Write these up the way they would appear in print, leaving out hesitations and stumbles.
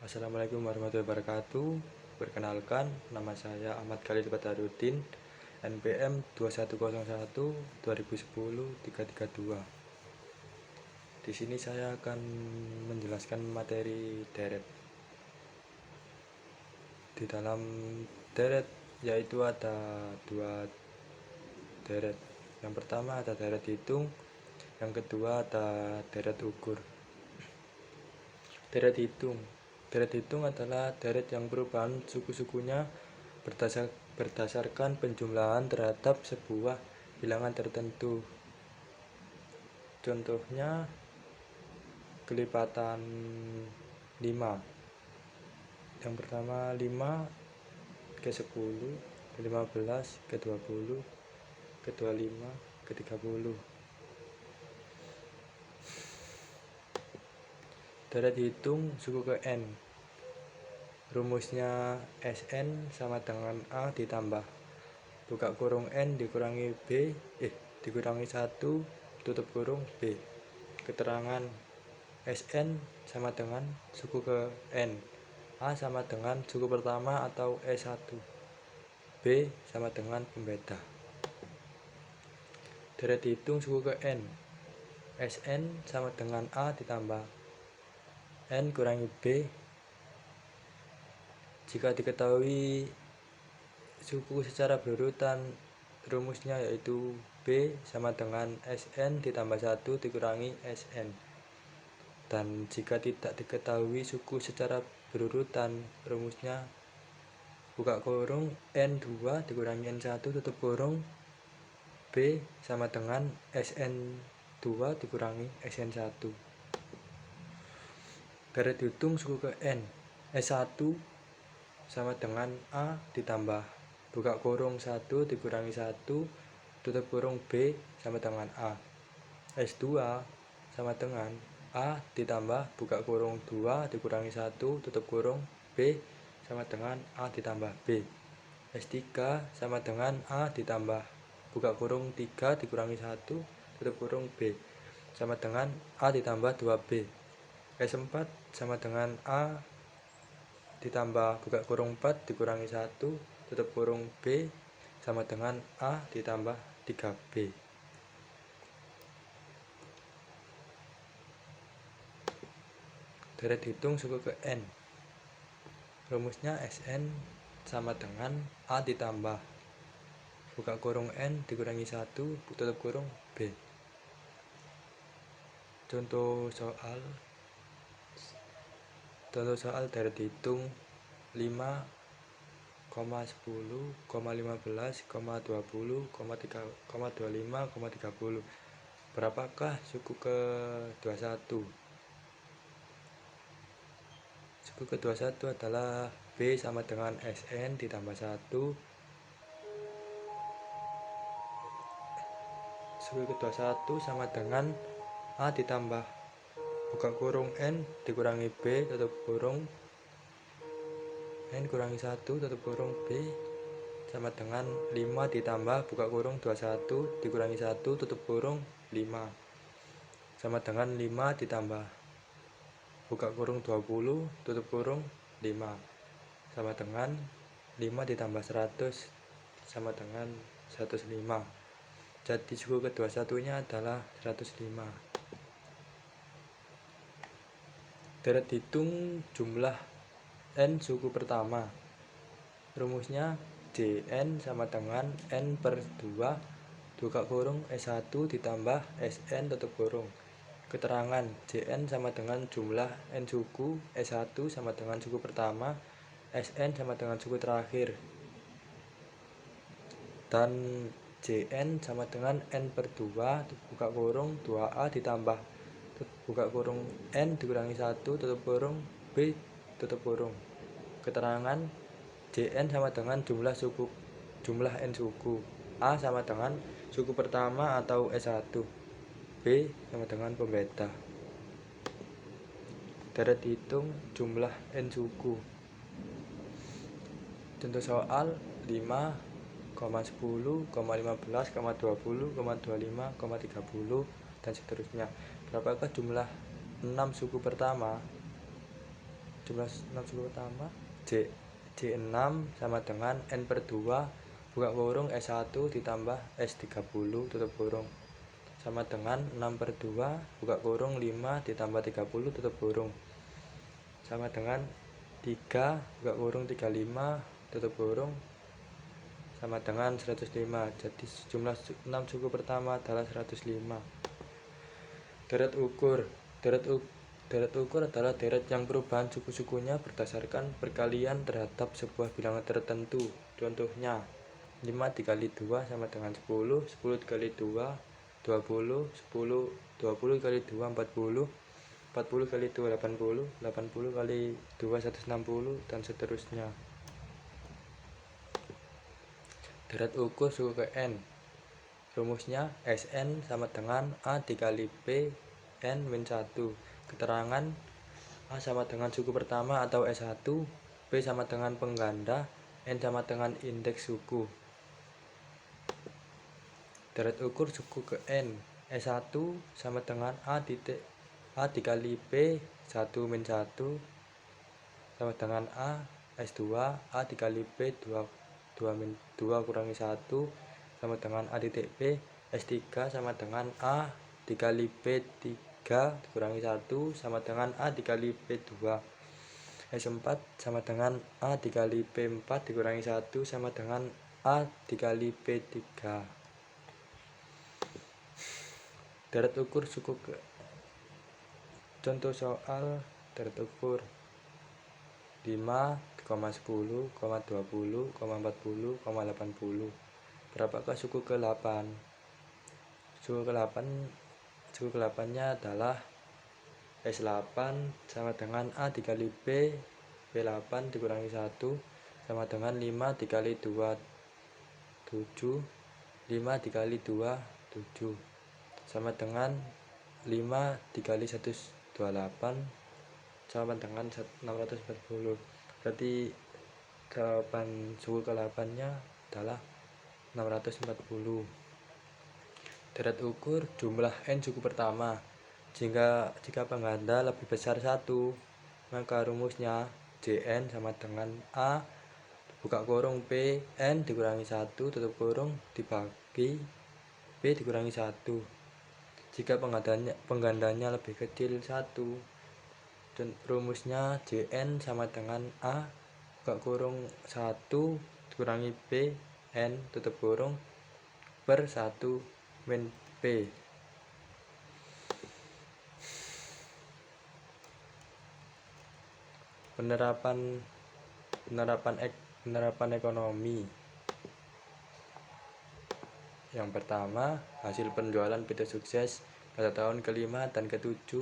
Assalamualaikum warahmatullahi wabarakatuh. Perkenalkan, nama saya Ahmad Khalid Batarudin, NPM 2101 2010 332. Di sini saya akan menjelaskan materi deret. Di dalam deret yaitu ada dua deret. Yang pertama ada deret hitung, yang kedua ada deret ukur. Deret hitung adalah deret yang perubahan suku-sukunya berdasarkan penjumlahan terhadap sebuah bilangan tertentu. Contohnya kelipatan 5. Yang pertama 5 ke 10, ke 15, ke 20, ke 25, ke 30. Deret hitung suku ke N. Rumusnya Sn sama dengan A ditambah buka kurung N dikurangi B dikurangi 1 tutup kurung B. Keterangan Sn sama dengan suku ke N. A sama dengan suku pertama atau S1. B sama dengan pembeda. Deret hitung suku ke N. Sn sama dengan A ditambah N kurangi B. Jika diketahui suku secara berurutan, rumusnya yaitu B sama dengan Sn ditambah 1 dikurangi Sn. Dan jika tidak diketahui suku secara berurutan, rumusnya buka kurung N2 dikurangi N1 tutup kurung B sama dengan Sn2 dikurangi Sn1. Deret hitung suku ke N. S1 sama dengan A ditambah buka kurung 1 dikurangi 1 tutup kurung B sama dengan A. S2 sama dengan A ditambah buka kurung 2 dikurangi 1 tutup kurung B sama dengan A ditambah B. S3 sama dengan A ditambah buka kurung 3 dikurangi 1 tutup kurung B sama dengan A ditambah 2B. S4 sama dengan A ditambah buka kurung 4 dikurangi 1 tutup kurung B sama dengan A ditambah 3B. Deret hitung suku ke N. Rumusnya Sn sama dengan A ditambah buka kurung N dikurangi 1 tutup kurung B. Contoh soal deret hitung 5, 10, 15, 20, 25, 30. Berapakah suku ke-21? Suku ke-21 adalah B sama dengan Sn ditambah 1. Suku ke-21 sama dengan A ditambah buka kurung N dikurangi B tutup kurung N kurangi 1 tutup kurung B sama dengan 5 ditambah buka kurung 21 dikurangi 1 tutup kurung 5 sama dengan 5 ditambah buka kurung 20 tutup kurung 5 sama dengan 5 ditambah 100 sama dengan 105. Jadi suku ke-21 nya adalah 105. Deret hitung jumlah N suku pertama. Rumusnya Jn sama dengan N per 2 buka kurung S1 ditambah Sn tutup kurung. Keterangan Jn sama dengan jumlah N suku, S1 sama dengan suku pertama, Sn sama dengan suku terakhir. Dan Jn sama dengan N per 2 buka kurung 2A ditambah buka kurung N dikurangi 1 tutup kurung B tutup kurung. Keterangan Jn sama dengan jumlah N suku, A sama dengan suku pertama atau S1, B sama dengan pembeda. Deret hitung jumlah N suku. Contoh soal 5, 10, 15, 20, 25, 30 dan seterusnya. Berapakah jumlah 6 suku pertama? jumlah 6 suku pertama J6 sama dengan N per 2 buka kurung S1 ditambah S30 tutup kurung sama dengan 6 per 2 buka kurung 5 ditambah 30 tutup kurung sama dengan 3 buka kurung 35 tutup kurung sama dengan 105. Jadi jumlah 6 suku pertama adalah 105. Deret ukur adalah deret yang perubahan suku-sukunya berdasarkan perkalian terhadap sebuah bilangan tertentu. Contohnya 5 dikali 2 sama dengan 10, 10 dikali 2 20, 10 20 kali 2 40, 40 kali 2 80, 80 kali 2 160 dan seterusnya. Deret ukur suku ke N. Rumusnya Sn sama dengan A dikali P N min 1. Keterangan A sama dengan suku pertama atau S1, P sama dengan pengganda, N sama dengan indeks suku. Deret ukur suku ke N. S1 sama dengan A dikali P 1 min 1 sama dengan A. S2 A dikali P 2 min 2 kurangi 1 sama dengan A titik P. S3 sama dengan A dikali P 3 dikurangi 1 sama dengan A dikali P2. S4 sama dengan A dikali P4 dikurangi 1 sama dengan A dikali P3. Deret ukur suku ke contoh soal deret ukur 5, 10, 20, 40, 80. Berapakah suku ke-8? Suku ke-8 nya adalah S8 sama dengan A dikali P, P8 dikurangi 1 sama dengan 5 dikali 2 7, 5 dikali 2 7 sama dengan 5 dikali 128 sama dengan 640. Berarti jawaban suku ke-8 nya adalah 640. Deret ukur jumlah N suku pertama. Jika pengganda lebih besar 1, maka rumusnya Jn sama dengan A buka kurung P N dikurangi 1 tutup kurung dibagi P dikurangi 1. Jika penggandanya lebih kecil 1, rumusnya Jn sama dengan A buka kurung 1 dikurangi P N tutup kurung per 1 min P. Penerapan ekonomi. Yang pertama, hasil penjualan PT Sukses pada tahun ke-5 dan ke-7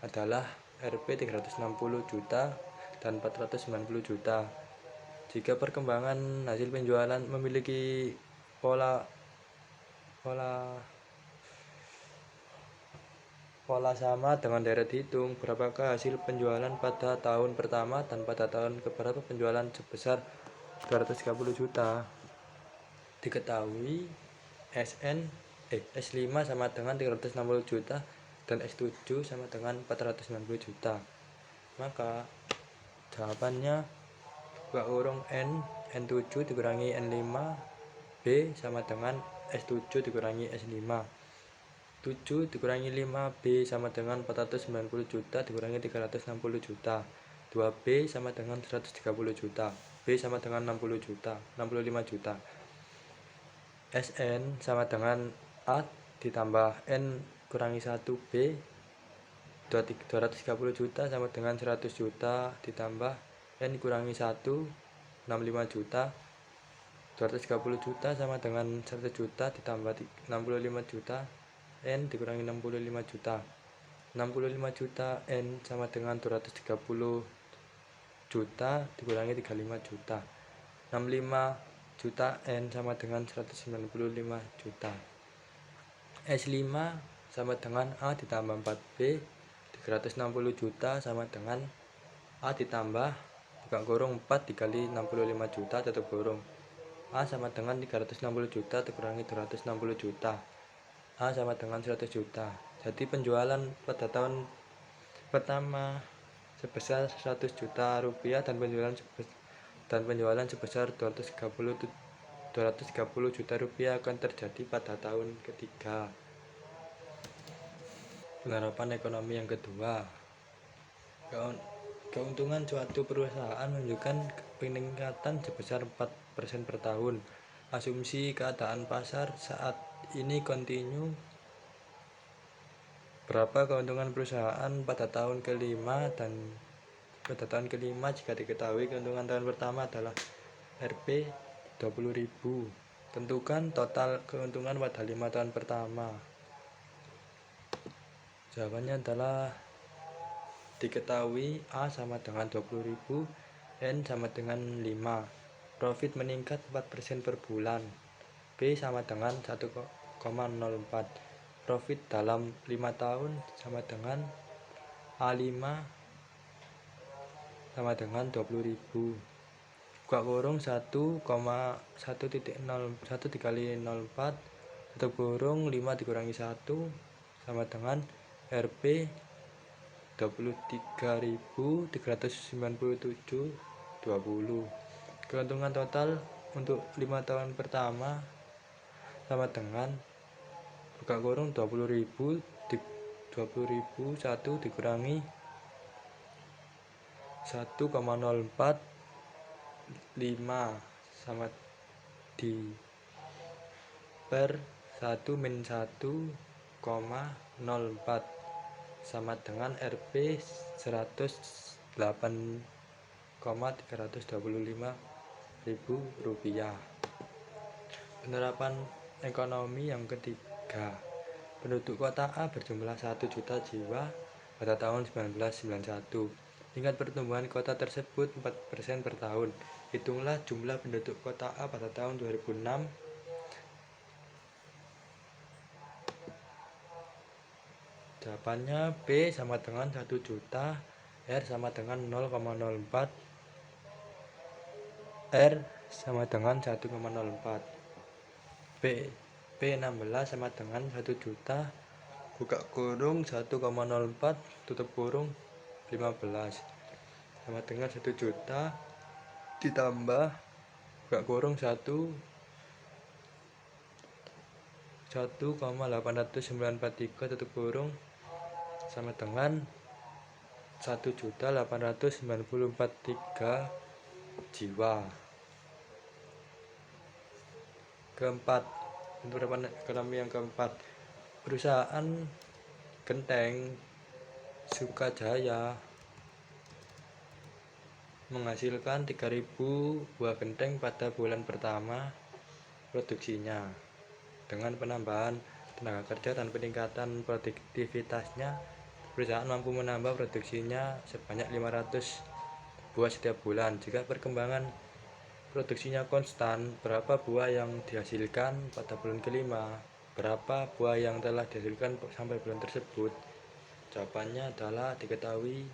adalah Rp 360 juta dan 490 juta. Jika perkembangan hasil penjualan memiliki pola sama dengan deret hitung, berapakah hasil penjualan pada tahun pertama dan pada tahun keberapa penjualan sebesar 230 juta. Diketahui S5 sama dengan 360 juta dan S7 sama dengan 490 juta. Maka jawabannya buka kurung N7 dikurangi N5 B sama dengan S7 dikurangi S5. 7 dikurangi 5B sama dengan 490 juta dikurangi 360 juta. 2B sama dengan 130 juta. B sama dengan 65 juta. Sn sama dengan A ditambah N kurangi 1B 230 juta sama dengan 100 juta ditambah N kurangi 1 65 juta. 230 juta sama dengan 100 juta ditambah 65 juta N dikurangi 65 juta. 65 juta N sama dengan 230 juta dikurangi 35 juta. 65 juta N sama dengan 195 juta. S5 sama dengan A ditambah 4B 360 juta sama dengan A ditambah buka kurung 4 dikali 65 juta tutup kurung. A sama dengan 360 juta dikurangi 260 juta. A sama dengan 100 juta. Jadi penjualan pada tahun pertama sebesar 100 juta rupiah dan penjualan sebesar 230 juta rupiah akan terjadi pada tahun ketiga. Penerapan ekonomi yang kedua, keuntungan suatu perusahaan menunjukkan peningkatan sebesar 4% per tahun. Asumsi keadaan pasar saat ini kontinu. Berapa keuntungan perusahaan pada tahun kelima jika diketahui keuntungan tahun pertama adalah Rp 20.000. Tentukan total keuntungan pada 5 tahun pertama. Jawabannya adalah diketahui A sama dengan 20.000, N sama dengan 5. Profit meningkat 4% per bulan. B sama dengan 1,04. Profit dalam 5 tahun sama dengan A5 sama dengan 20.000. Buka kurung 1,1 dikali 04 tutup kurung 5 dikurangi 1 sama dengan Rp 23.397,20. Keuntungan total untuk 5 tahun pertama sama dengan buka kurung 20.000 1 dikurangi 1,04 5 sama di per 1 min 1,04 sama dengan Rp 108,325.000 rupiah. Penerapan ekonomi yang ketiga, penduduk kota A berjumlah 1 juta jiwa pada tahun 1991. Tingkat pertumbuhan kota tersebut 4% per tahun. Hitunglah jumlah penduduk kota A pada tahun 2006. Jawabannya B sama dengan 1 juta, R sama dengan 0,04, R sama dengan 1,04. B16 sama dengan 1 juta, buka kurung 1,04 tutup kurung 15 sama dengan 1 juta ditambah buka kurung 1,893 tutup kurung sama dengan 1.894.000 jiwa. Keempat, penerapan ekonomi yang keempat, perusahaan Genteng Sukajaya menghasilkan 3.000 buah genteng pada bulan pertama produksinya. Dengan penambahan tenaga kerja dan peningkatan produktivitasnya, perusahaan mampu menambah produksinya sebanyak 500 buah setiap bulan. Jika perkembangan produksinya konstan, berapa buah yang dihasilkan pada bulan kelima? Berapa buah yang telah dihasilkan sampai bulan tersebut? Jawabannya adalah diketahui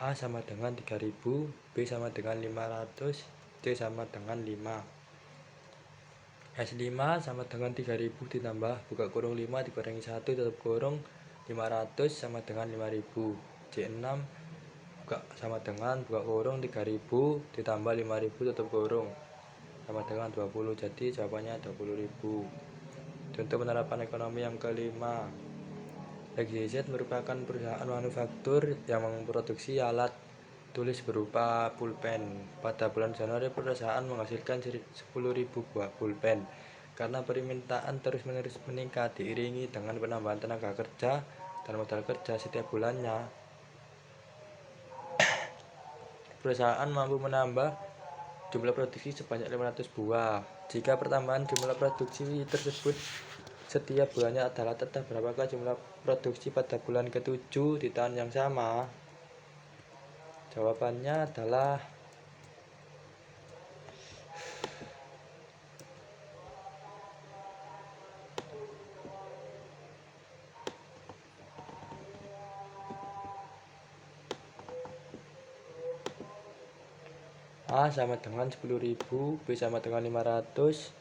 A sama dengan 3.000, B sama dengan 500, C sama dengan 5. S5 sama dengan 3.000 ditambah buka kurung 5 dikurangi 1 tutup kurung 500 sama dengan 5.000. C6 sama dengan buka kurung 3.000 ditambah 5.000 tutup kurung sama dengan 20. Jadi jawabannya 20.000. Contoh penerapan ekonomi yang kelima, XYZ merupakan perusahaan manufaktur yang memproduksi alat tulis berupa pulpen. Pada bulan Januari perusahaan menghasilkan 10.000 buah pulpen. Karena permintaan terus-menerus meningkat diiringi dengan penambahan tenaga kerja dan modal kerja setiap bulannya, perusahaan mampu menambah jumlah produksi sebanyak 500 buah. Jika pertambahan jumlah produksi tersebut setiap bulannya adalah tetap, berapakah jumlah produksi pada bulan ke-7 di tahun yang sama? Jawabannya adalah A sama dengan 10.000, B sama dengan 500,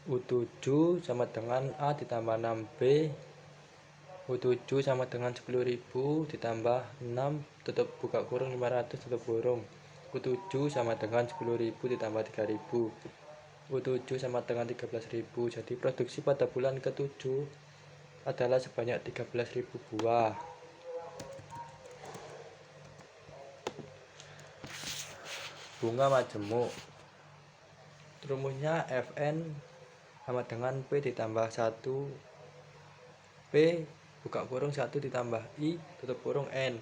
U7 sama dengan A ditambah 6B, U7 sama dengan 10.000 ditambah 6 tutup buka kurung 500 tutup kurung. U7 sama dengan 10.000 ditambah 3.000. U7 sama dengan 13.000. Jadi produksi pada bulan ke-7 adalah sebanyak 13.000 buah. Bunga majemuk. Rumusnya Fn sama dengan P ditambah 1 P buka kurung 1 ditambah I tutup kurung N.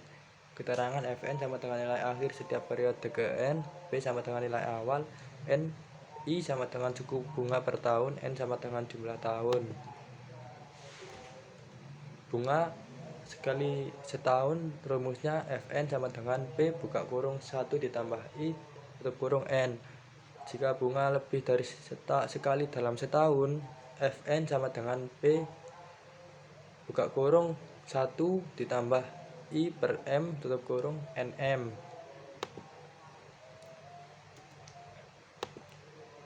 Keterangan Fn sama dengan nilai akhir setiap periode ke N, P sama dengan nilai awal, N, I sama dengan suku bunga per tahun, N sama dengan jumlah tahun. Bunga sekali setahun rumusnya Fn sama dengan P buka kurung 1 ditambah I tutup kurung N. Jika bunga lebih dari sekali dalam setahun, Fn sama dengan P buka kurung 1 ditambah I per M tutup kurung NM.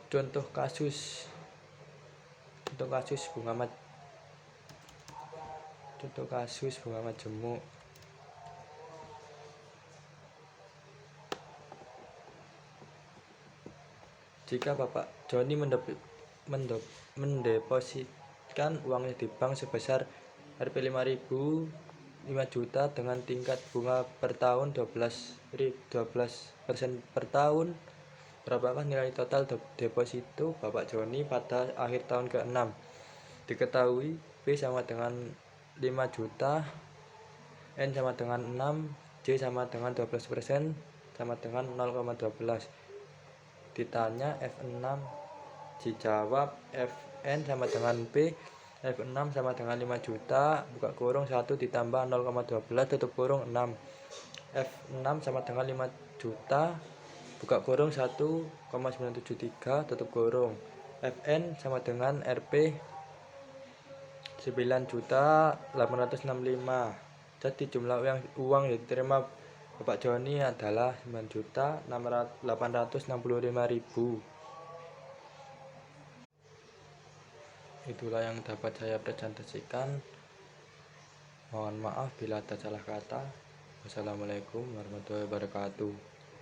Contoh kasus bunga majemuk. Jika Bapak Joni mendepositkan uangnya di bank sebesar Rp 5.000 5 juta dengan tingkat bunga per tahun 12% per tahun, berapakah nilai total deposito Bapak Joni pada akhir tahun ke-6? Diketahui B sama dengan 5 juta, N sama dengan 6, J sama dengan 12%, sama dengan 0,12. Ditanya F6, dijawab Fn sama dengan P, F6 sama dengan 5 juta, buka kurung 1 ditambah 0,12 tutup kurung 6. F6 sama dengan 5 juta, buka kurung 1,973 tutup kurung. Fn sama dengan Rp 9.865. Jadi jumlah uang yang diterima Bapak Joni adalah 9.865.000. Itulah yang dapat saya presentasikan. Mohon maaf bila ada salah kata. Wassalamualaikum warahmatullahi wabarakatuh.